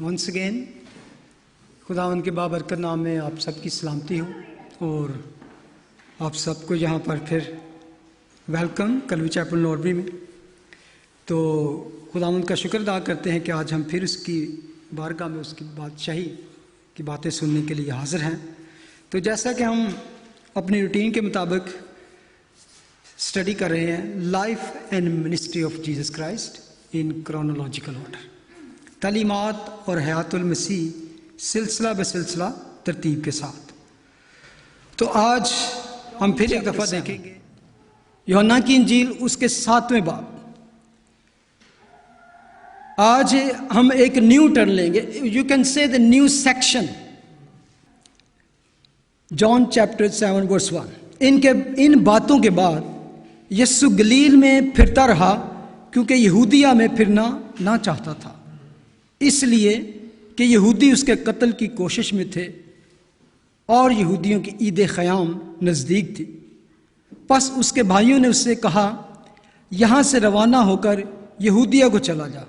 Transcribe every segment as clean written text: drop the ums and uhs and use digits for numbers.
Once again خداوند کے بابرکت نام میں آپ سب کی سلامتی ہو اور آپ سب کو یہاں پر پھر ویلکم کلوی چیپل نوربری میں. تو خداوند کا شکر ادا کرتے ہیں کہ آج ہم پھر اس کی بارگاہ میں اس کی بادشاہی کی باتیں سننے کے لیے حاضر ہیں. تو جیسا کہ ہم اپنی روٹین کے مطابق اسٹڈی کر رہے ہیں life and ministry of Jesus Christ in chronological order, تعلیمات اور حیات المسیح سلسلہ بسلسلہ ترتیب کے ساتھ. تو آج ہم پھر ایک دفعہ دیکھیں گے یوحنا کی انجیل اس کے 7ویں باب. آج ہم ایک نیو ٹرن لیں گے، you can say the new section. John chapter 7 verse 1. ان باتوں کے بعد یسوع گلیل میں پھرتا رہا کیونکہ یہودیہ میں پھرنا نہ چاہتا تھا، اس لیے کہ یہودی اس کے قتل کی کوشش میں تھے اور یہودیوں کی عید خیام نزدیک تھی. پس اس کے بھائیوں نے اس سے کہا، یہاں سے روانہ ہو کر یہودیہ کو چلا جا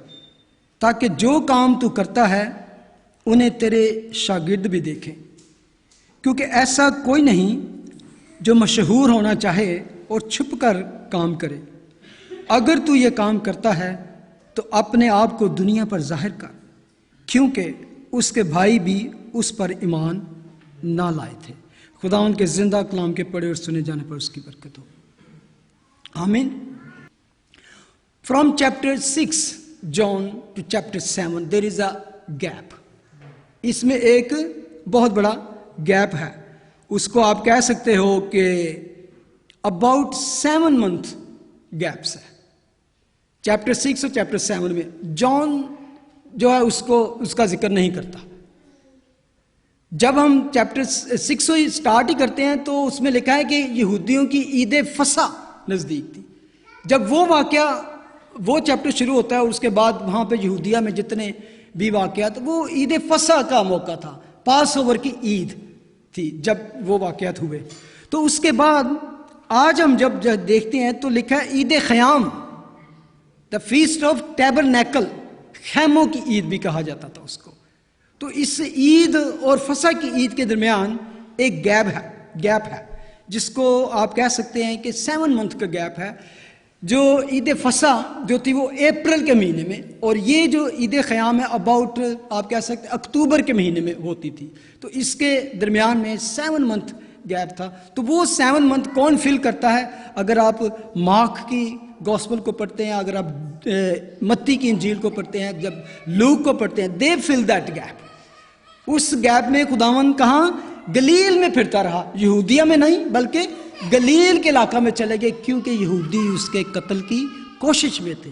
تاکہ جو کام تو کرتا ہے انہیں تیرے شاگرد بھی دیکھیں، کیونکہ ایسا کوئی نہیں جو مشہور ہونا چاہے اور چھپ کر کام کرے. اگر تو یہ کام کرتا ہے تو اپنے آپ کو دنیا پر ظاہر کر، کیونکہ اس کے بھائی بھی اس پر ایمان نہ لائے تھے. خداوند کے زندہ کلام کے پڑھے اور سنے جانے پر اس کی برکت ہو، آمین. From chapter 6 John to chapter 7 there is a gap. اس میں ایک بہت بڑا گیپ ہے. اس کو آپ کہہ سکتے ہو کہ اباؤٹ 7 منتھ گیپس ہے. چیپٹر 6 اور چیپٹر 7 میں جان جو ہے اس کا ذکر نہیں کرتا. جب ہم چیپٹر 6 سے اسٹارٹ ہی کرتے ہیں تو اس میں لکھا ہے کہ یہودیوں کی عید فصح نزدیک تھی. جب وہ چیپٹر شروع ہوتا ہے اور اس کے بعد وہاں پہ یہودیہ میں جتنے بھی واقعات، وہ عید فصح کا موقع تھا، پاس اوور کی عید تھی جب وہ واقعات ہوئے. تو اس کے بعد آج ہم جب دیکھتے ہیں تو لکھا ہے عید خیام، دا فیسٹ آف ٹیبرنیکل، خیموں کی عید بھی کہا جاتا تھا اس کو. تو اس عید اور فصح کی عید کے درمیان ایک گیپ ہے جس کو آپ کہہ سکتے ہیں کہ 7 منتھ کا گیپ ہے. جو عید فصح جو تھی وہ اپریل کے مہینے میں، اور یہ جو عید خیام ہے اباؤٹ آپ کہہ سکتے ہیں اکتوبر کے مہینے میں ہوتی تھی. تو اس کے درمیان میں 7 منتھ گیپ تھا. تو وہ 7 منتھ کون فل کرتا ہے؟ اگر آپ مارک کی گوسپل کو پڑھتے ہیں، اگر آپ متی کی انجیل کو پڑھتے ہیں، جب لوک کو پڑھتے ہیں، دے fill that gap. Us gap میں خداوند کہاں؟ گلیل میں پھرتا رہا، یہودیہ میں نہیں بلکہ گلیل کے علاقہ میں چلے گئے، کیونکہ یہودی اس کے قتل کی کوشش میں تھے.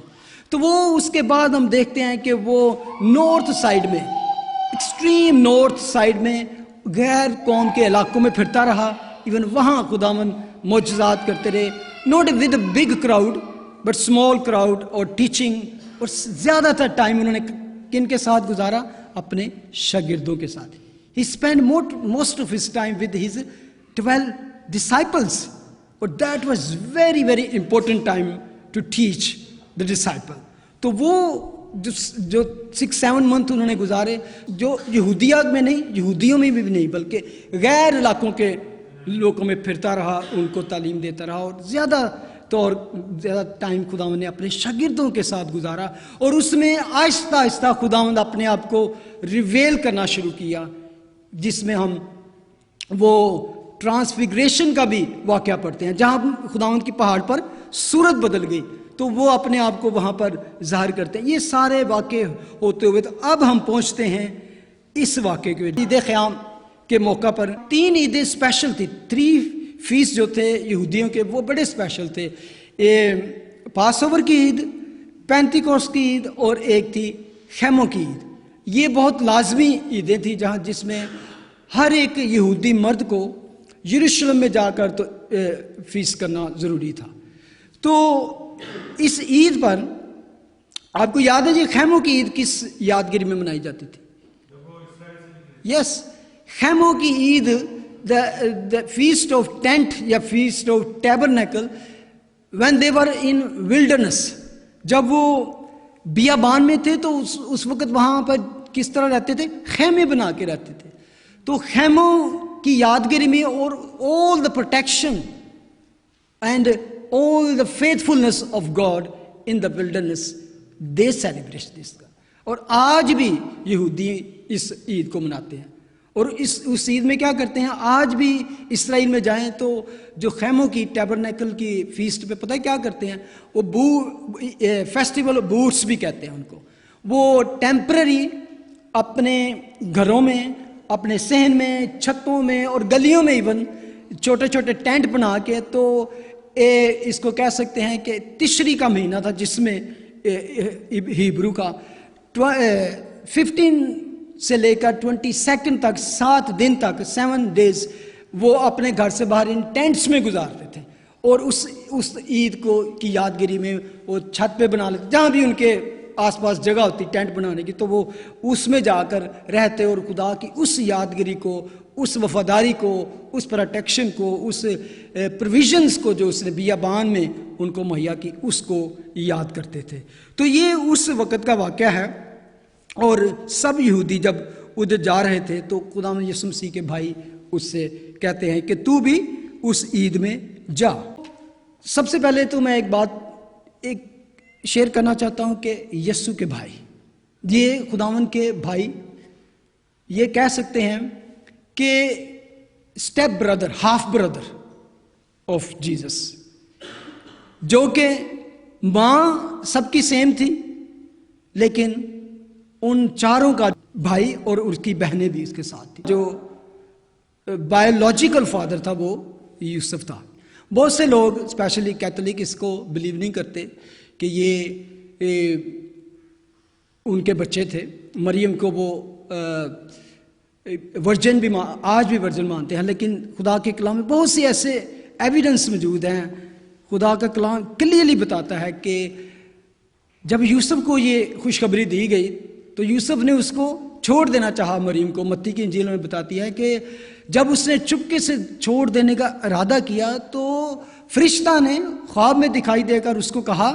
تو وہ اس کے بعد ہم دیکھتے ہیں کہ وہ نارتھ سائڈ میں، ایکسٹریم نارتھ سائڈ میں غیر قوم کے علاقوں میں پھرتا رہا. ایون وہاں خداوند معجزات کرتے رہے، not with a big crowd but small crowd, اور ٹیچنگ. اور زیادہ تر ٹائم انہوں نے کن کے ساتھ گزارا؟ اپنے شاگردوں کے ساتھ. He spent most of his time with his 12 disciples. اور that was very very important time to teach the disciple. تو وہ جو 6-7 منتھ انہوں نے گزارے، جو یہودیہ میں نہیں، یہودیوں میں بھی نہیں بلکہ غیر علاقوں کے لوگوں میں پھرتا رہا، ان کو تعلیم دیتا رہا، اور زیادہ ٹائم خداوند نے اپنے شاگردوں کے ساتھ گزارا. اور اس میں آہستہ آہستہ خداوند اپنے آپ کو ریویل کرنا شروع کیا، جس میں ہم وہ ٹرانسفیگریشن کا بھی واقعہ پڑھتے ہیں، جہاں خداوند کی پہاڑ پر صورت بدل گئی تو وہ اپنے آپ کو وہاں پر ظاہر کرتے ہیں. یہ سارے واقعے ہوتے ہوئے تو اب ہم پہنچتے ہیں اس واقعے کے عید خیام کے موقع پر. 3 عیدیں اسپیشل تھی، 3 فیسٹ جو تھے یہودیوں کے وہ بڑے اسپیشل تھے. پاس اوور کی عید، پینتیکوست کی عید، اور ایک تھی خیموں کی عید. یہ بہت لازمی عیدیں تھیں جس میں ہر ایک یہودی مرد کو یروشلم میں جا کر تو فیسٹ کرنا ضروری تھا. تو اس عید پر آپ کو یاد ہے جی خیموں کی عید کس یادگیری میں منائی جاتی تھی؟ یس، خیموں کی عید، the feast of tent یا feast of tabernacle when they were in wilderness. جب وہ بیابان میں تھے تو اس وقت وہاں پر کس طرح رہتے تھے؟ خیمے بنا کے رہتے تھے. تو خیموں کی یادگاری میں اور all the protection and all the faithfulness of God in the wilderness, they celebrate this. اور آج بھی یہودی اس عید کو مناتے ہیں. اور اس عید میں کیا کرتے ہیں؟ آج بھی اسرائیل میں جائیں تو جو خیموں کی ٹیبرنیکل کی فیسٹ پہ پتہ ہے کیا کرتے ہیں؟ وہ فیسٹیول بوٹس بھی کہتے ہیں ان کو. وہ ٹیمپرری اپنے گھروں میں، اپنے صحن میں، چھتوں میں اور گلیوں میں ایون چھوٹے چھوٹے ٹینٹ بنا کے، تو اس کو کہہ سکتے ہیں کہ تشری کا مہینہ تھا جس میں ہیبرو کا 15 سے لے کر 22 تک 7 دن تک 7 days وہ اپنے گھر سے باہر ان ٹینٹس میں گزارتے تھے. اور اس عید کو کی یادگیری میں وہ چھت پہ بنا لیتے، جہاں بھی ان کے آس پاس جگہ ہوتی ٹینٹ بنانے کی، تو وہ اس میں جا کر رہتے اور خدا کی اس یادگیری کو، اس وفاداری کو، اس پروٹیکشن کو، اس پروویژنس کو جو اس نے بیابان میں ان کو مہیا کی، اس کو یاد کرتے تھے. تو یہ اس وقت کا واقعہ ہے. اور سب یہودی جب ادھر جا رہے تھے تو خداوند یسوع مسیح کے بھائی اس سے کہتے ہیں کہ تو بھی اس عید میں جا. سب سے پہلے تو میں ایک بات شیئر کرنا چاہتا ہوں کہ یسوع کے بھائی، یہ خداوند کے بھائی، یہ کہہ سکتے ہیں کہ step brother, half brother of Jesus, جو کہ ماں سب کی سیم تھی لیکن ان چاروں کا بھائی اور اس کی بہنیں بھی اس کے ساتھ تھی. جو بایولوجیکل فادر تھا وہ یوسف تھا. بہت سے لوگ اسپیشلی کیتھولک اس کو بلیو نہیں کرتے کہ یہ ان کے بچے تھے. مریم کو وہ ورجن بھی آج بھی ورجن مانتے ہیں، لیکن خدا کے کلام میں بہت سے ایسے ایویڈنس موجود ہیں. خدا کا کلام کلیئرلی بتاتا ہے کہ جب یوسف کو یہ خوشخبری دی گئی تو یوسف نے اس کو چھوڑ دینا چاہا مریم کو. متی کی انجیل میں بتاتی ہے کہ جب اس نے چپکے سے چھوڑ دینے کا ارادہ کیا تو فرشتہ نے خواب میں دکھائی دے کر اس کو کہا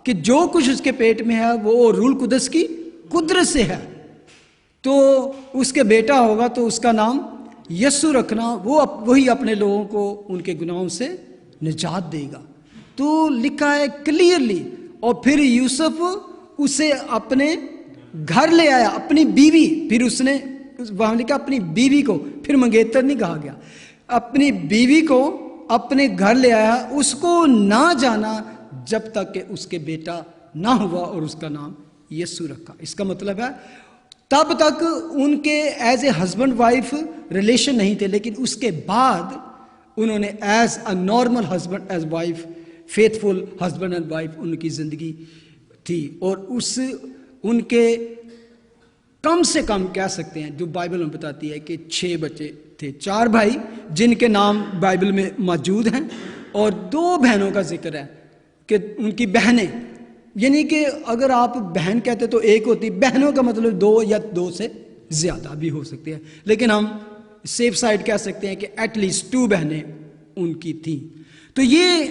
کہ جو کچھ اس کے پیٹ میں ہے وہ روح القدس کی قدرت سے ہے، تو اس کے بیٹا ہوگا تو اس کا نام یسوع رکھنا، وہی اپنے لوگوں کو ان کے گناہوں سے نجات دے گا. تو لکھا ہے کلیئرلی. اور پھر یوسف اسے اپنے گھر لے آیا، اپنی بیوی، پھر اس نے وہاں لکھا اپنی بیوی کو، پھر منگیتر نہیں کہا گیا، اپنی بیوی کو اپنے گھر لے آیا، اس کو نہ جانا جب تک کہ اس کے بیٹا نہ ہوا اور اس کا نام یسوع رکھا. اس کا مطلب ہے تب تک ان کے as a husband wife relation نہیں تھے، لیکن اس کے بعد انہوں نے as a normal husband as wife, faithful husband and wife ان کی زندگی تھی. اور ان کے کم سے کم کہہ سکتے ہیں جو بائبل میں بتاتی ہے کہ 6 بچے تھے. 4 بھائی جن کے نام بائبل میں موجود ہیں، اور 2 بہنوں کا ذکر ہے کہ ان کی بہنیں، یعنی کہ اگر آپ بہن کہتے تو ایک ہوتی، بہنوں کا مطلب 2 یا 2 سے زیادہ بھی ہو سکتے ہیں، لیکن ہم سیف سائڈ کہہ سکتے ہیں کہ ایٹ لیسٹ 2 بہنیں ان کی تھیں. تو یہ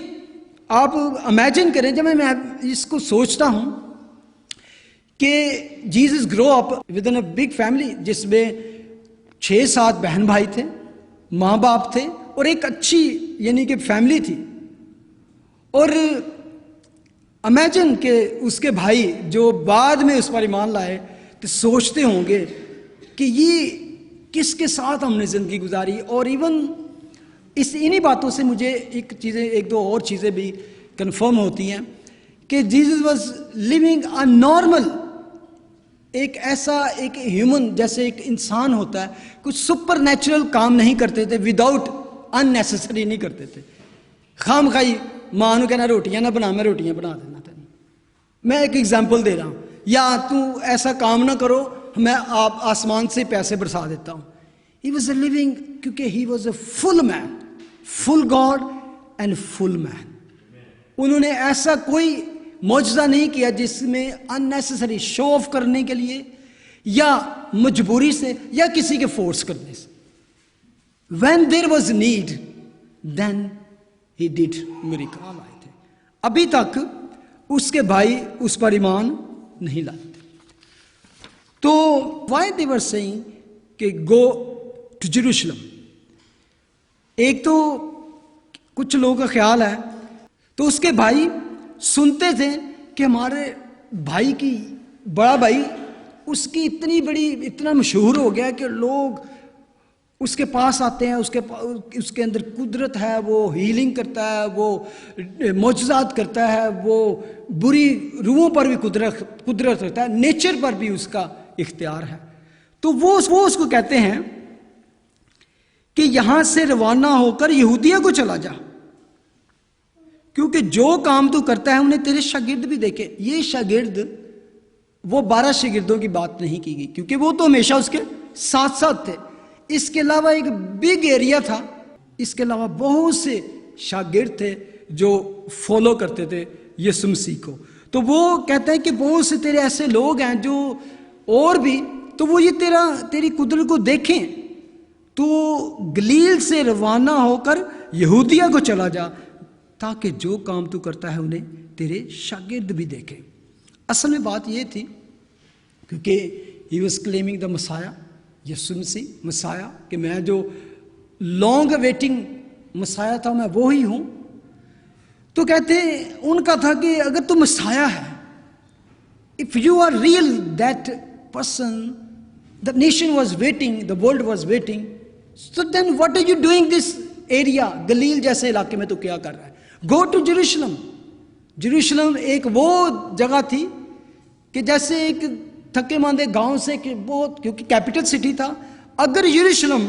آپ امیجن کریں، جب میں اس کو سوچتا ہوں کہ Jesus grew up with in a big family جس میں 6-7 بہن بھائی تھے، ماں باپ تھے اور ایک اچھی یعنی کہ فیملی تھی. اور امیجن کہ اس کے بھائی جو بعد میں اس پر ایمان لائے تو سوچتے ہوں گے کہ یہ کس کے ساتھ ہم نے زندگی گزاری. اور ایون انہی باتوں سے مجھے ایک دو اور چیزیں بھی کنفرم ہوتی ہیں کہ Jesus was living a normal, ایک ایسا ایک ہیومن جیسے ایک انسان ہوتا ہے، کچھ سپر نیچرل کام نہیں کرتے تھے، وداؤٹ ان نیسسری نہیں کرتے تھے. خام خائی ماں نو کہنا روٹیاں نہ بنا، میں روٹیاں بنا دینا تھا. میں ایک ایگزامپل دے رہا ہوں، یا تو ایسا کام نہ کرو میں آپ آسمان سے پیسے برسا دیتا ہوں. ہی واز اے لیونگ، کیونکہ he was a full man, full God and full man. انہوں نے ایسا کوئی معجزہ نہیں کیا جس میں اننیسسری شو آف کرنے کے لیے یا مجبوری سے یا کسی کے فورس کرنے سے. When there was need then he did miracle. آئے تھے ابھی تک اس کے بھائی اس پر ایمان نہیں لائے تھے. تو why they were saying کہ go to Jerusalem. ایک تو کچھ لوگوں کا خیال ہے، تو اس کے بھائی سنتے تھے کہ ہمارے بھائی کی، بڑا بھائی اس کی اتنی بڑی، اتنا مشہور ہو گیا کہ لوگ اس کے پاس آتے ہیں، اس کے اندر قدرت ہے، وہ ہیلنگ کرتا ہے، وہ معجزات کرتا ہے، وہ بری روحوں پر بھی قدرت رکھتا ہے، نیچر پر بھی اس کا اختیار ہے. تو وہ اس کو کہتے ہیں کہ یہاں سے روانہ ہو کر یہودیہ کو چلا جا، کیونکہ جو کام تو کرتا ہے انہیں تیرے شاگرد بھی دیکھے. یہ شاگرد وہ 12 شاگردوں کی بات نہیں کی گئی، کیونکہ وہ تو ہمیشہ اس کے ساتھ ساتھ تھے. اس کے علاوہ ایک بگ ایریا تھا، اس کے علاوہ بہت سے شاگرد تھے جو فالو کرتے تھے یسوع مسیح کو. تو وہ کہتے ہیں کہ بہت سے تیرے ایسے لوگ ہیں جو اور بھی، تو وہ یہ تیری قدرت کو دیکھیں. تو گلیل سے روانہ ہو کر یہودیہ کو چلا جا، تاکہ جو کام تو کرتا ہے انہیں تیرے شاگرد بھی دیکھیں. اصل میں بات یہ تھی، کیونکہ ہی واز کلیمنگ دا مسایا، یسوع مسیح مسایا، کہ میں جو لانگ ویٹنگ مسایا تھا میں وہی ہوں. تو کہتے ان کا تھا کہ اگر تو مسایا ہے، if you are real that person, the nation was waiting, the world was waiting, so then what are you doing this area, گلیل جیسے علاقے میں تو کیا کر رہا ہے؟ go to Jerusalem. جیروشلم ایک وہ جگہ تھی کہ جیسے ایک تھکے ماندے گاؤں سے، کہ بہت، کیونکہ کیپٹل سٹی تھا. اگر یروشلم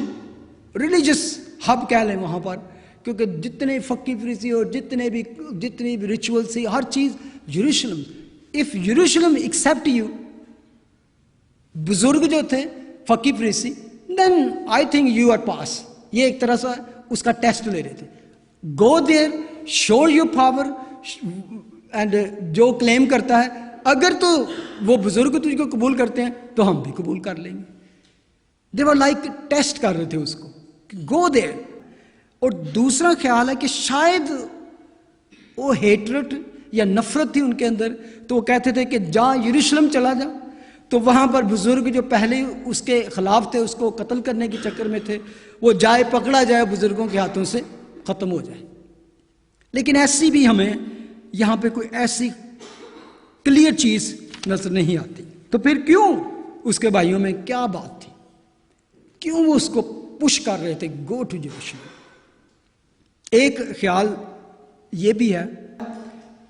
ریلیجس ہب کہہ لیں وہاں پر، کیونکہ جتنے فقی فریسی اور جتنی بھی ریچول سی، ہر چیز Jerusalem. Of Jerusalem except you, بزرگ جو تھے فقی فریسی، then I think you are pass. یہ ایک طرح سے اس کا ٹیسٹ لے رہے تھے. گو دیر، شو یور پاور، اینڈ جو کلیم کرتا ہے، اگر تو وہ بزرگ تجھ کو قبول کرتے ہیں تو ہم بھی قبول کر لیں گے. دے ور لائک ٹیسٹ کر رہے تھے اس کو، گو دیر. اور دوسرا خیال ہے کہ شاید وہ ہیٹرٹ یا نفرت تھی ان کے اندر، تو وہ کہتے تھے کہ جا یروشلم چلا جا. تو وہاں پر بزرگ جو پہلے اس کے خلاف تھے، اس کو قتل کرنے کے چکر میں تھے، وہ جائے پکڑا جائے بزرگوں کے ہاتھوں سے ختم ہو جائے. لیکن ایسی بھی ہمیں یہاں پہ کوئی ایسی کلیئر چیز نظر نہیں آتی. تو پھر کیوں اس کے بھائیوں میں کیا بات تھی، کیوں وہ اس کو پش کر رہے تھے گو ٹو جیروشلم؟ ایک خیال یہ بھی ہے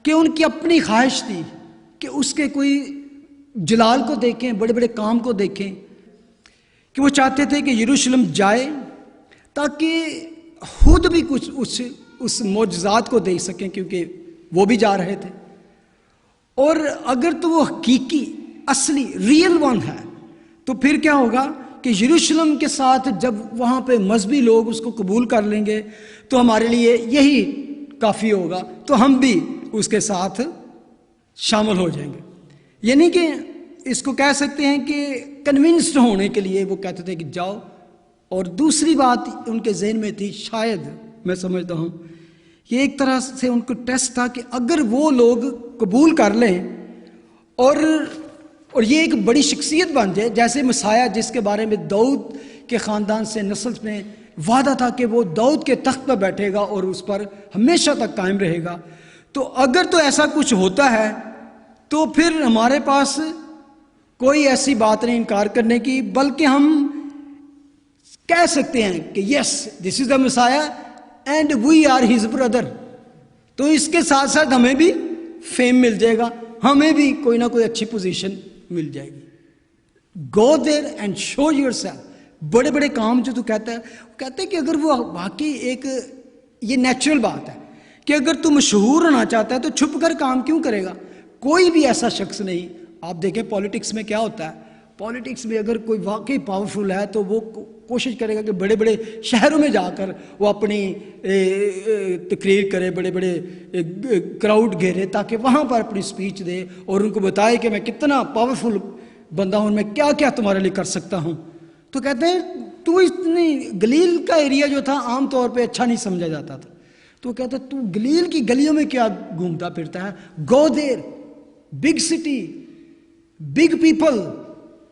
کہ ان کی اپنی خواہش تھی کہ اس کے کوئی جلال کو دیکھیں، بڑے بڑے کام کو دیکھیں، کہ وہ چاہتے تھے کہ یروشلم جائے تاکہ خود بھی کچھ اس معجزات کو دیکھ سکیں، کیونکہ وہ بھی جا رہے تھے. اور اگر تو وہ حقیقی، اصلی، ریئل ون ہے، تو پھر کیا ہوگا کہ یروشلم کے ساتھ جب وہاں پہ مذہبی لوگ اس کو قبول کر لیں گے تو ہمارے لیے یہی کافی ہوگا، تو ہم بھی اس کے ساتھ شامل ہو جائیں گے. یعنی کہ اس کو کہہ سکتے ہیں کہ کنونسڈ ہونے کے لیے وہ کہتے تھے کہ جاؤ. اور دوسری بات ان کے ذہن میں تھی، شاید میں سمجھتا ہوں یہ ایک طرح سے ان کو ٹیسٹ تھا کہ اگر وہ لوگ قبول کر لیں اور یہ ایک بڑی شخصیت بن جائے، جیسے مسیح جس کے بارے میں داؤد کے خاندان سے نسل میں وعدہ تھا کہ وہ داؤد کے تخت پر بیٹھے گا اور اس پر ہمیشہ تک قائم رہے گا. تو اگر تو ایسا کچھ ہوتا ہے تو پھر ہمارے پاس کوئی ایسی بات نہیں انکار کرنے کی، بلکہ ہم کہہ سکتے ہیں کہ یس دس از دا مسیح and we are his brother. تو اس کے ساتھ ساتھ ہمیں بھی فیم مل جائے گا، ہمیں بھی کوئی نہ کوئی اچھی پوزیشن مل جائے گی. Go there and show yourself. بڑے بڑے کام جو تو کہتا ہے، وہ کہتے ہیں کہ اگر وہ واقعی ایک، یہ نیچرل بات ہے کہ اگر تو مشہور ہونا چاہتا ہے تو چھپ کر کام کیوں کرے گا؟ کوئی بھی ایسا شخص نہیں. آپ دیکھیں پالیٹکس میں کیا ہوتا ہے، پالیٹکس میں اگر کوئی واقعی پاورفل ہے تو وہ کوشش کرے گا کہ بڑے بڑے شہروں میں جا کر وہ اپنی تقریر کرے، بڑے بڑے کراؤڈ گھیرے، تاکہ وہاں پر اپنی سپیچ دے اور ان کو بتائے کہ میں کتنا پاورفل بندہ ہوں، میں کیا کیا تمہارے لیے کر سکتا ہوں. تو کہتے ہیں تو اتنی گلیل کا ایریا جو تھا عام طور پہ اچھا نہیں سمجھا جاتا تھا. تو کہتے ہیں تو گلیل کی گلیوں میں کیا گھومتا پھرتا ہے؟ Go there, big city, big people,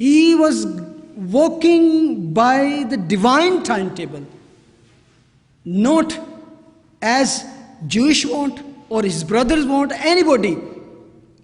He was walking by the divine timetable, not as Jewish want or his brothers want, anybody.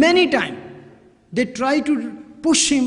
Many times they try to push him,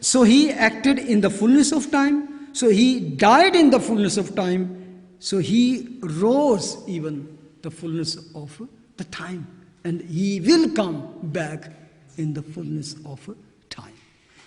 so he acted in the fullness of time, so he died in the fullness of time, so he rose even the fullness of the time, and he will come back in the fullness of time.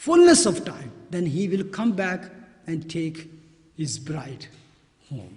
fullness of time, then he will come back and take his bride home.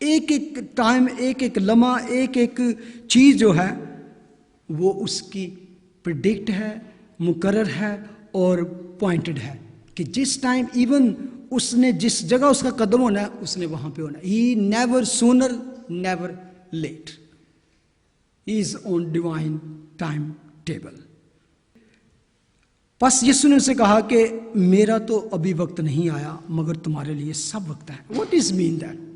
ایک ایک time, ایک ایک لمحہ، ایک ایک چیز جو ہے وہ اس کی پریڈکٹ ہے، مقرر ہے اور پوائنٹڈ ہے کہ جس ٹائم ایون اس نے جس جگہ اس کا قدم ہونا ہے اس نے وہاں پہ ہونا ہے. He never sooner never late. He is on divine time table. بس یسوع نے اسے کہا کہ میرا تو ابھی وقت نہیں آیا مگر تمہارے لیے سب وقت ہے. What is mean that?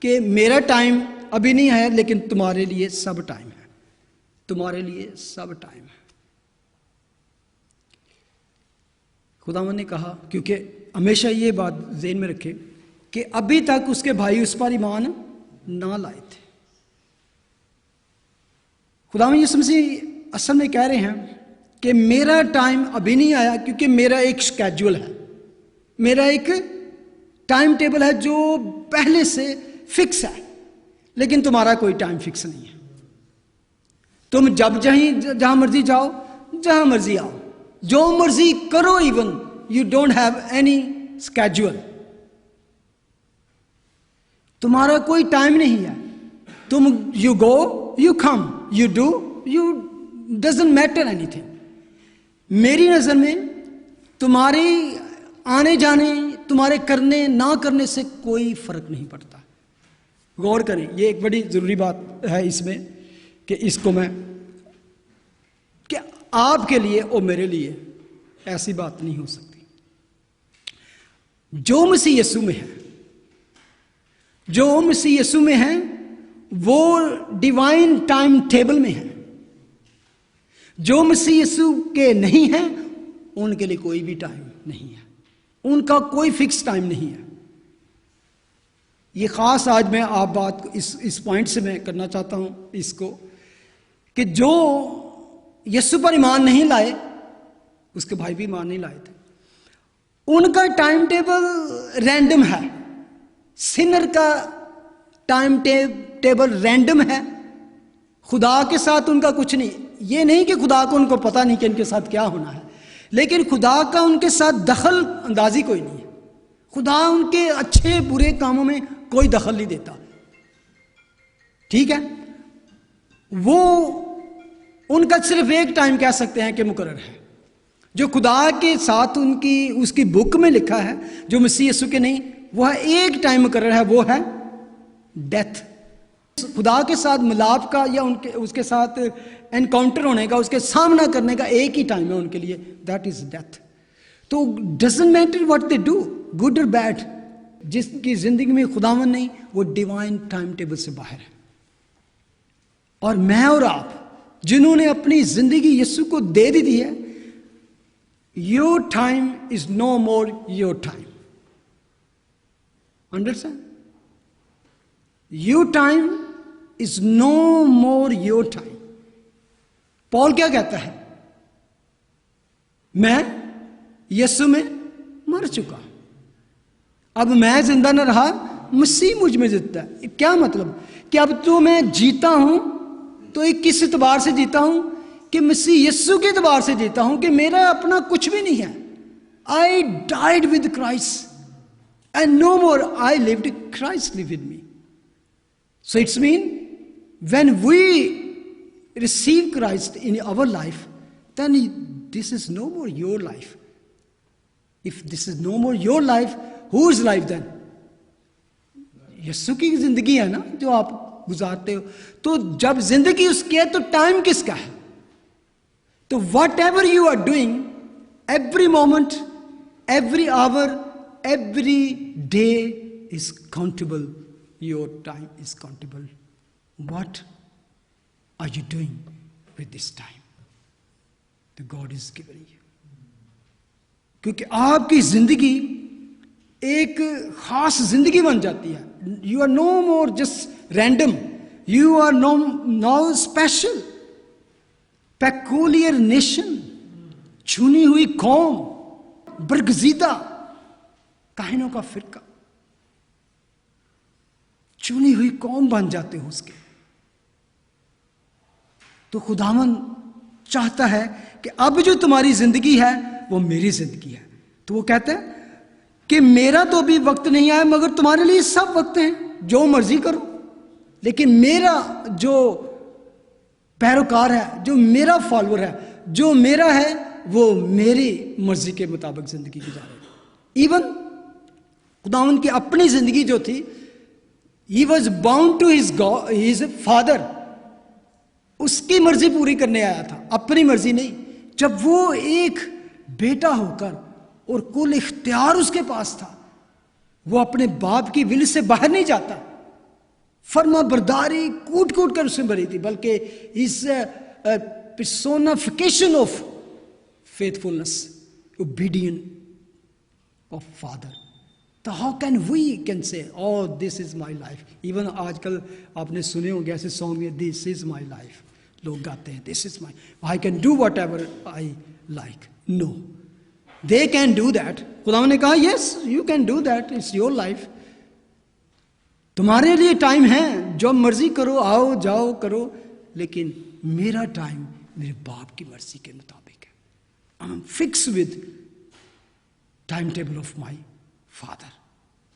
کہ میرا ٹائم ابھی نہیں ہے لیکن تمہارے لیے سب ٹائم ہے. تمہارے لیے سب ٹائم ہے. خداوند نے کہا، کیونکہ ہمیشہ یہ بات ذہن میں رکھے کہ ابھی تک اس کے بھائی اس پر ایمان نہ لائے تھے. خداوند یسوع مسیح اصل میں کہہ رہے ہیں کہ میرا ٹائم ابھی نہیں آیا کیونکہ میرا ایک شیڈول ہے، میرا ایک ٹائم ٹیبل ہے جو پہلے سے فکس ہے، لیکن تمہارا کوئی ٹائم فکس نہیں ہے. تم جہاں مرضی جاؤ، جہاں مرضی آؤ، جو مرضی کرو، even you don't have any schedule. تمہارا کوئی ٹائم نہیں ہے. تم you go, you come, you do, you doesn't matter any thing. میری نظر میں تمہارے آنے جانے، تمہارے کرنے نہ کرنے سے کوئی فرق نہیں پڑتا. غور کریں، یہ ایک بڑی ضروری بات ہے اس میں کہ اس کو میں کہ آپ کے لیے اور میرے لیے ایسی بات نہیں ہو سکتی. جو مسیح یسوع میں ہے، جو مسیح یسوع میں ہے وہ ڈیوائن ٹائم ٹیبل میں ہے. جو مسیح یسوع کے نہیں ہیں ان کے لیے کوئی بھی ٹائم نہیں ہے، ان کا کوئی فکس ٹائم نہیں ہے. یہ خاص آج میں آپ بات اس پوائنٹ سے میں کرنا چاہتا ہوں اس کو کہ جو یسوع پر ایمان نہیں لائے، اس کے بھائی بھی ایمان نہیں لائے تھے، ان کا ٹائم ٹیبل رینڈم ہے. سنر کا ٹائم ٹیبل رینڈم ہے. خدا کے ساتھ ان کا کچھ نہیں. یہ نہیں کہ خدا کو ان کو پتہ نہیں کہ ان کے ساتھ کیا ہونا ہے، لیکن خدا کا ان کے ساتھ دخل اندازی کوئی نہیں ہے. خدا ان کے اچھے برے کاموں میں کوئی دخل نہیں دیتا. ٹھیک ہے، وہ ان کا صرف ایک ٹائم کہہ سکتے ہیں کہ مقرر ہے، جو خدا کے ساتھ اس کی بک میں لکھا ہے. جو مسیح یسوع کے نہیں، وہ ایک ٹائم مقرر ہے، وہ ہے ڈیتھ. خدا کے ساتھ ملاپ کا یا اس کے ساتھ انکاؤنٹر ہونے کا، اس کے سامنا کرنے کا ایک ہی ٹائم ہے ان کے لیے، دیٹ از ڈیتھ. تو doesn't matter what they do, good اور بیڈ. جس کی زندگی میں خداوند نہیں، وہ ڈیوائن ٹائم ٹیبل سے باہر ہے. اور میں اور آپ جنہوں نے اپنی زندگی یسوع کو دے دی ہے، your time is no more your time. Understand? Your time is no more your time. Paul کیا کہتا ہے؟ میں یسوع میں مر چکا، اب میں زندہ نہ رہا، مسیح مجھ میں زندہ ہے. کیا مطلب؟ کہ اب تو میں جیتا ہوں تو ایک کس اعتبار سے جیتا ہوں کہ مسیح یسوع کے اعتبار سے جیتا ہوں کہ میرا اپنا کچھ بھی نہیں ہے. I died with Christ and no more I lived, Christ lived in me. So it's mean when we receive Christ in our life, then this is no more your life. If this is no more your life, whose life then? یسوع کی زندگی ہے نا جو آپ گزارتے ہو. تو جب زندگی اس کی ہے تو ٹائم کس کا ہے؟ تو whatever you are doing, every moment, every hour, every day is countable. Your time is countable. What are you doing with this time that God is giving you؟ کیونکہ آپ کی زندگی ایک خاص زندگی بن جاتی ہے. You are no more just random, you are no special, peculiar nation, چنی ہوئی قوم، برگزیدہ کاہنوں کا فرقہ، چنی ہوئی قوم بن جاتے ہو اس کے. تو خداوند چاہتا ہے کہ اب جو تمہاری زندگی ہے وہ میری زندگی ہے. تو وہ کہتا ہے کہ میرا تو ابھی وقت نہیں آیا مگر تمہارے لیے سب وقت ہیں. جو مرضی کرو، لیکن میرا جو پیروکار ہے، جو میرا فالوور ہے، جو میرا ہے، وہ میری مرضی کے مطابق زندگی گزارے گا. ایون خداوند کی اپنی زندگی جو تھی، he was bound to his father. اس کی مرضی پوری کرنے آیا تھا، اپنی مرضی نہیں. جب وہ ایک بیٹا ہو کر اور کل اختیار اس کے پاس تھا، وہ اپنے باپ کی ول سے باہر نہیں جاتا. فرما برداری کوٹ کوٹ کر اس میں بھری تھی، بلکہ اس personification of faithfulness, obedient of father. تو how can we can say, oh this is my life. Even آج کل آپ نے سنے ہوں گے ایسے سانگ میں this is my life. لوگ گاتے ہیں this is my, I can do whatever I like. No, they can do that. خدا نے کہا yes you can do that, it's your life. تمہارے لیے ٹائم ہے، جو مرضی کرو، آؤ جاؤ کرو، لیکن میرا ٹائم میرے باپ کی مرضی کے مطابق ہے. I am fixed with time table of my father.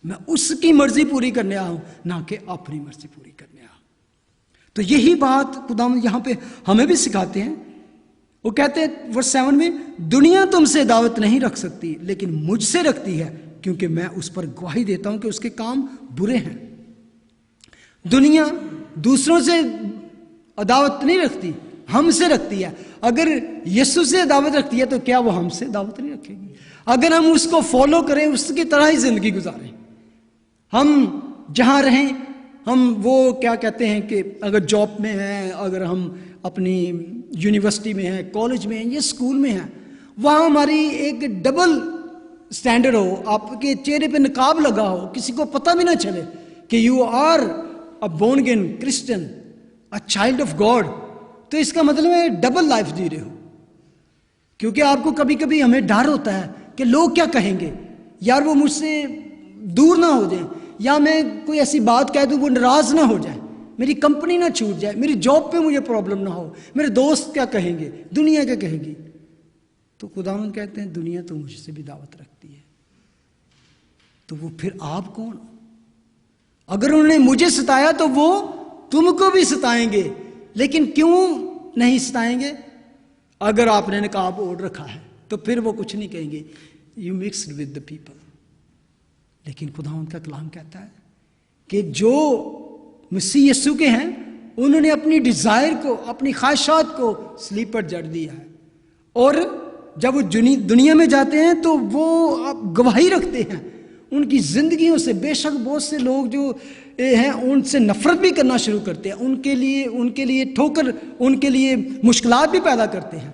میں اس کی مرضی پوری کرنے آیا ہوں، نہ کہ اپنی مرضی پوری کرنے آیا ہوں. تو یہی بات خدا یہاں پہ ہمیں بھی سکھاتے ہیں. وہ کہتے ہیں ورس 7 میں، دنیا تم سے دعوت نہیں رکھ سکتی لیکن مجھ سے رکھتی ہے، کیونکہ میں اس پر گواہی دیتا ہوں کہ اس کے کام برے ہیں. دنیا دوسروں سے دعوت نہیں رکھتی، ہم سے رکھتی ہے. اگر یسوع سے دعوت رکھتی ہے تو کیا وہ ہم سے دعوت نہیں رکھے گی؟ اگر ہم اس کو فالو کریں، اس کی طرح ہی زندگی گزاریں، ہم جہاں رہیں، ہم وہ کیا کہتے ہیں کہ اگر جاب میں ہیں، اگر ہم اپنی یونیورسٹی میں ہیں، کالج میں ہیں یا اسکول میں ہیں، وہاں ہماری ایک ڈبل سٹینڈرڈ ہو، آپ کے چہرے پہ نقاب لگا ہو، کسی کو پتہ بھی نہ چلے کہ you are a born again Christian, a child of God. تو اس کا مطلب ہے ڈبل لائف جی رہے ہو. کیونکہ آپ کو کبھی کبھی ہمیں ڈر ہوتا ہے کہ لوگ کیا کہیں گے، یار وہ مجھ سے دور نہ ہو جائیں، یا میں کوئی ایسی بات کہہ دوں وہ ناراض نہ ہو جائے، میری کمپنی نہ چھوٹ جائے، میری جاب پہ مجھے پرابلم نہ ہو، میرے دوست کیا کہیں گے، دنیا کیا کہے گی. تو خداوند کہتے ہیں دنیا تو مجھ سے بھی دعوت رکھتی ہے. تو وہ پھر آپ کون؟ اگر انہوں نے مجھے ستایا تو وہ تم کو بھی ستائیں گے. لیکن کیوں نہیں ستائیں گے؟ اگر آپ نے نقاب اوڑھ رکھا ہے تو پھر وہ کچھ نہیں کہیں گے، you mixed with the people. لیکن خداوند کا کلام کہتا ہے کہ جو مسیح یسوع کے ہیں، انہوں نے اپنی ڈیزائر کو، اپنی خواہشات کو صلیب پر جڑ دیا ہے. اور جب وہ دنیا میں جاتے ہیں تو وہ گواہی رکھتے ہیں ان کی زندگیوں سے. بے شک بہت سے لوگ جو ہیں ان سے نفرت بھی کرنا شروع کرتے ہیں، ان کے لیے ٹھوکر، ان کے لیے مشکلات بھی پیدا کرتے ہیں.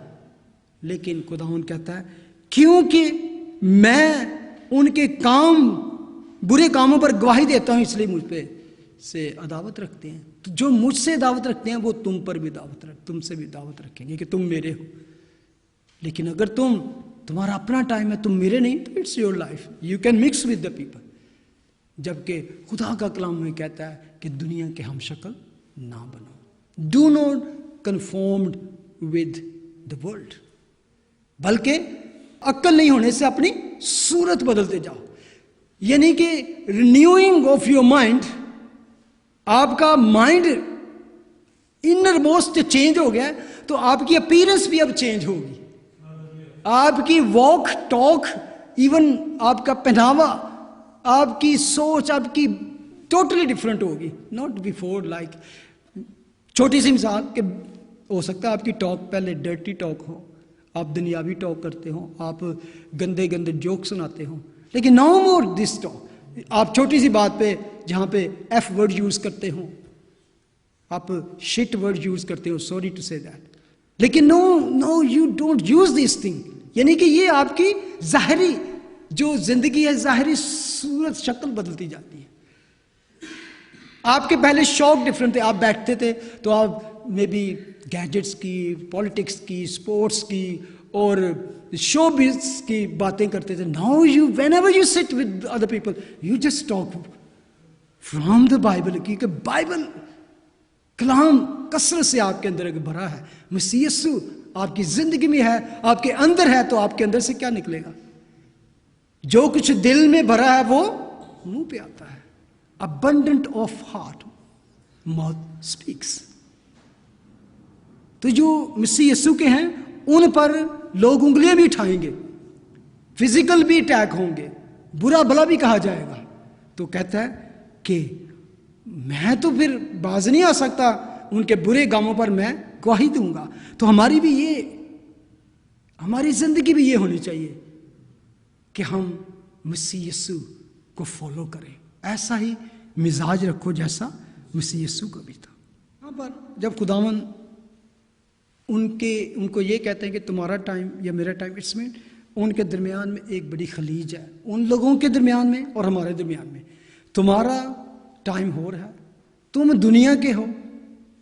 لیکن خداوند کہتا ہے کیونکہ میں ان کے کام، برے کاموں پر گواہی دیتا ہوں، اس لیے مجھ پہ سے عداوت رکھتے ہیں. تو جو مجھ سے دعوت رکھتے ہیں وہ تم پر بھی تم سے بھی دعوت رکھیں گے کہ تم میرے ہو. لیکن اگر تمہارا اپنا ٹائم ہے، تم میرے نہیں، تو it's your life, you can mix with the people. جبکہ خدا کا کلام میں کہتا ہے کہ دنیا کے ہم شکل نہ بنو. Do not conformed with the world, بلکہ عقل نہیں ہونے سے اپنی صورت بدلتے جاؤ. یعنی کہ رینیوئنگ آف یور مائنڈ، آپ کا مائنڈ انر موسٹ چینج ہو گیا تو آپ کی اپیرنس بھی اب چینج ہوگی. آپ کی واک ٹاک، ایون آپ کا پہناوا، آپ کی سوچ، آپ کی ٹوٹلی ڈفرینٹ ہوگی. ناٹ بیفور لائک، چھوٹی سی مثال کہ ہو سکتا ہے آپ کی ٹاک پہلے ڈرٹی ٹاک ہو، آپ دنیاوی ٹاک کرتے ہوں، آپ گندے گندے جوک سناتے ہوں، لیکن نو مور دس ٹاک. آپ چھوٹی سی بات پہ جہاں پہ ایف ورڈ یوز کرتے ہوں، آپ شٹ ورڈ یوز کرتے ہو، سوری ٹو سے دیٹ، لیکن no you don't use this thing. یعنی کہ یہ آپ کی ظاہری جو زندگی ہے، ظاہری صورت شکل بدلتی جاتی ہے. آپ کے پہلے شوق ڈفرینٹ تھے، آپ بیٹھتے تھے تو آپ میں بھی گیجٹس کی، پالیٹکس کی، اسپورٹس کی اور شو بزنس کی باتیں کرتے تھے. Now you when ever you sit with other people you just talk from the Bible, کیونکہ بائبل کلام کثرت سے آپ کے اندر بھرا ہے. مسیح یسوع آپ کی زندگی میں ہے، آپ کے اندر ہے، تو آپ کے اندر سے کیا نکلے گا؟ جو کچھ دل میں بھرا ہے وہ منہ پہ آتا ہے. abundant of heart mouth speaks. تو جو مسیح یسوع کے ہیں ان پر لوگ انگلیاں بھی اٹھائیں گے, فزیکل بھی اٹیک ہوں گے, برا بھلا بھی کہا جائے گا. تو کہتا ہے کہ میں تو پھر باز نہیں آ سکتا, ان کے برے کاموں پر میں گواہی دوں گا. تو ہماری زندگی بھی یہ ہونی چاہیے کہ ہم مسیح یسوع کو فالو کریں, ایسا ہی مزاج رکھو جیسا مسیح یسوع کا بھی تھا. یہاں پر جب خداوند ان کو یہ کہتے ہیں کہ تمہارا ٹائم یا میرا ٹائم, اٹس مین ان کے درمیان میں ایک بڑی خلیج ہے, ان لوگوں کے درمیان میں اور ہمارے درمیان میں. تمہارا ٹائم ہو رہا ہے, تم دنیا کے ہو,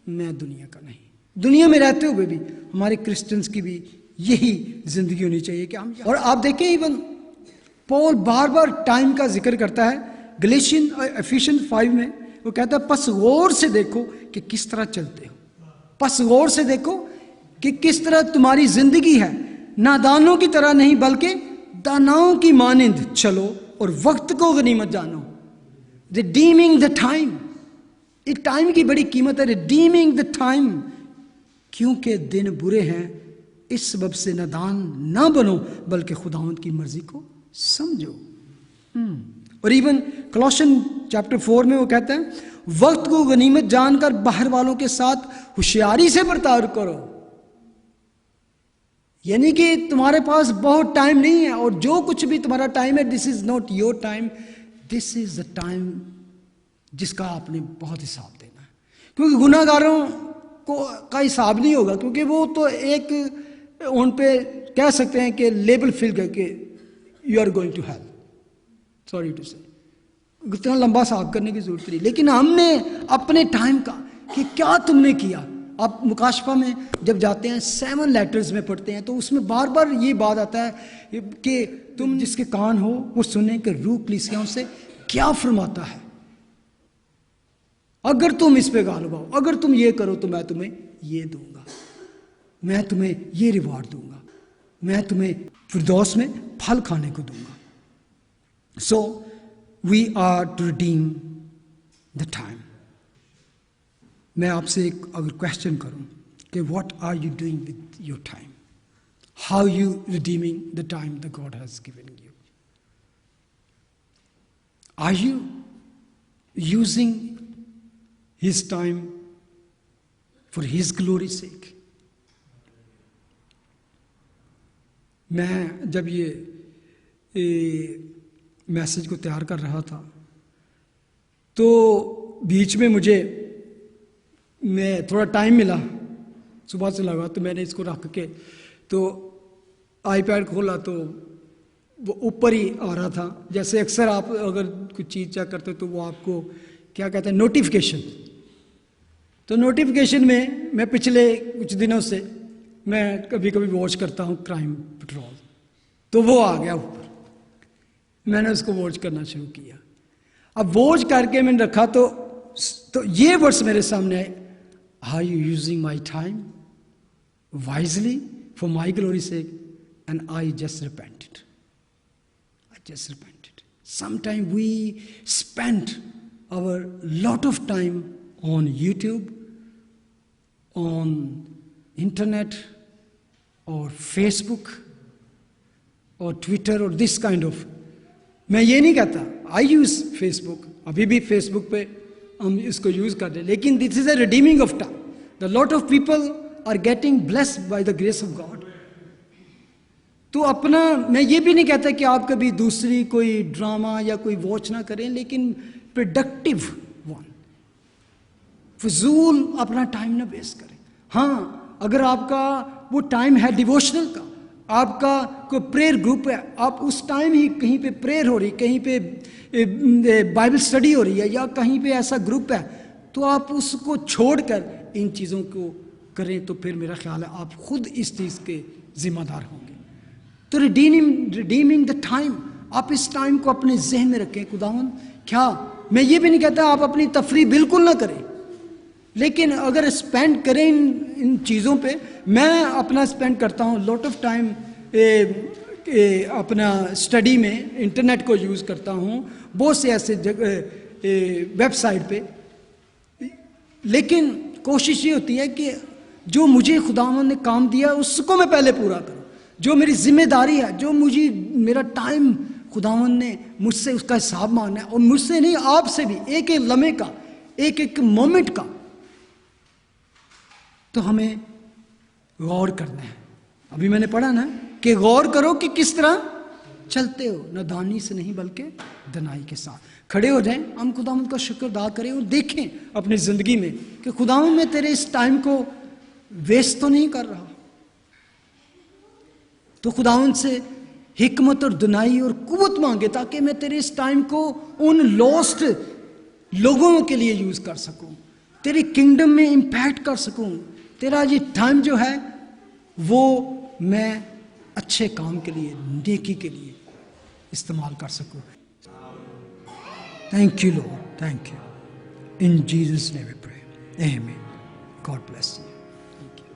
میں دنیا کا نہیں. دنیا میں رہتے ہوئے بھی ہمارے کرسچنز کی بھی یہی زندگی ہونی چاہیے کہ ہم. اور آپ دیکھیں ایون پول بار بار ٹائم کا ذکر کرتا ہے. گلیشین ایفیشین 5 میں وہ کہتا ہے پس غور سے دیکھو کہ کس طرح چلتے ہو, پس غور سے دیکھو کہ کس طرح تمہاری زندگی ہے, نادانوں کی طرح نہیں بلکہ داناؤں کی مانند چلو اور وقت کو غنیمت جانو. ریڈیمنگ دا ٹائم, ایک ٹائم کی بڑی قیمت ہے. ریڈیمنگ دا ٹائم, کیونکہ دن برے ہیں, اس سبب سے نادان نہ بنو بلکہ خداوند کی مرضی کو سمجھو. اور ایون کولوسین چیپٹر 4 میں وہ کہتا ہے وقت کو غنیمت جان کر باہر والوں کے ساتھ ہوشیاری سے برتاؤ کرو. یعنی کہ تمہارے پاس بہت ٹائم نہیں ہے, اور جو کچھ بھی تمہارا ٹائم ہے, this is not your time, this is the time جس کا آپ نے بہت حساب دینا ہے. کیونکہ گناہ گاروں کا حساب نہیں ہوگا, کیونکہ وہ تو ایک ان پہ کہہ سکتے ہیں کہ لیبل فل کر کے you are going to hell, sorry to say, اتنا لمبا حساب کرنے کی ضرورت نہیں. لیکن ہم نے اپنے ٹائم کا کہ کیا تم نے کیا. آپ مکاشفہ میں جب جاتے ہیں 7 لیٹرز میں پڑھتے ہیں تو اس میں بار بار یہ بات آتا ہے کہ تم جس کے کان ہو وہ سنیں کہ روح کلیسیاؤں سے کیا فرماتا ہے. اگر تم اس پہ غالب آؤ, اگر تم یہ کرو تو میں تمہیں یہ دوں گا, میں تمہیں یہ ریوارڈ دوں گا, میں تمہیں فردوس میں پھل کھانے کو دوں گا. So we are to redeem the time. میں آپ سے ایک اگر کوشچن کروں کہ what are you doing with your time, how you redeeming the time the God has given you. Are you using his time for his glory sake. میں جب یہ میسج کو تیار کر رہا تھا تو بیچ میں میں تھوڑا ٹائم ملا, صبح سے لگا, تو میں نے اس کو رکھ کے تو آئی پیڈ کھولا تو وہ اوپر ہی آ رہا تھا. جیسے اکثر آپ اگر کچھ چیز چیک کرتے تو وہ آپ کو کیا کہتے ہیں نوٹیفیکیشن. تو نوٹیفیکیشن میں پچھلے کچھ دنوں سے میں کبھی کبھی واچ کرتا ہوں کرائم پٹرول, تو وہ آ گیا اوپر. میں نے اس کو واچ کرنا شروع کیا. اب واچ کر کے میں نے رکھا تو یہ ورڈس میرے سامنے آئے, Are you using my time wisely for my glory's sake? And I just repented. Sometimes we spend our lot of time on YouTube, on internet, or Facebook, or Twitter, or this kind of. میں یہ نہیں کہتا I use Facebook, ابھی بھی face بک پہ ہم اس کو use کر رہے ہیں, لیکن this is a redeeming of time. The lot of people are getting blessed by the grace of God. تو اپنا میں یہ بھی نہیں کہتا کہ آپ کبھی دوسری کوئی ڈرامہ یا کوئی واچ نہ کریں, لیکن پروڈکٹیو ون, فضول اپنا ٹائم نہ ویسٹ کریں. ہاں اگر آپ کا وہ ٹائم ہے ڈیووشنل کا, آپ کا کوئی پریئر گروپ ہے, آپ اس ٹائم ہی کہیں پہ پریئر ہو رہی, کہیں پہ بائبل اسٹڈی ہو رہی ہے, یا کہیں پہ ایسا گروپ ہے, تو آپ اس کو چھوڑ کر ان چیزوں کو کریں, تو پھر میرا خیال ہے آپ خود اس چیز کے ذمہ دار ہوں گے. تو ریڈیمنگ دا ٹائم, آپ اس ٹائم کو اپنے ذہن میں رکھیں. خداوند کیا, میں یہ بھی نہیں کہتا آپ اپنی تفریح بالکل نہ کریں, لیکن اگر اسپینڈ کریں ان چیزوں پہ. میں اپنا اسپینڈ کرتا ہوں لاٹ آف ٹائم اپنا اسٹڈی میں, انٹرنیٹ کو یوز کرتا ہوں, بہت سے ایسے ویب سائٹ پہ، لیکن کوشش یہ ہوتی ہے کہ جو مجھے خداوند نے کام دیا اس کو میں پہلے پورا کروں، جو میری ذمہ داری ہے، جو مجھے میرا ٹائم خداوند نے مجھ سے اس کا حساب مانگنا ہے، اور مجھ سے نہیں آپ سے بھی، ایک ایک لمحے کا، ایک ایک مومنٹ کا، تو ہمیں غور کرنا ہے۔ ابھی میں نے پڑھا نا کہ غور کرو کہ کس طرح چلتے ہو، نادانی سے نہیں بلکہ دنائی کے ساتھ۔ کھڑے ہو جائیں، ہم خداوند کا شکر ادا کریں اور دیکھیں اپنی زندگی میں کہ خداوند میں تیرے اس ٹائم کو ویسٹ تو نہیں کر رہا، تو خداوند سے حکمت اور دنائی اور قوت مانگے تاکہ میں تیرے اس ٹائم کو ان لوسٹ لوگوں کے لیے یوز کر سکوں، تیری کنگڈم میں امپیکٹ کر سکوں، تیرا یہ ٹائم جو ہے وہ میں اچھے کام کے لیے، نیکی کے لیے استعمال کر سکوں۔ Thank you Lord, thank you, in Jesus name we pray, آمین۔ God bless you, thank you.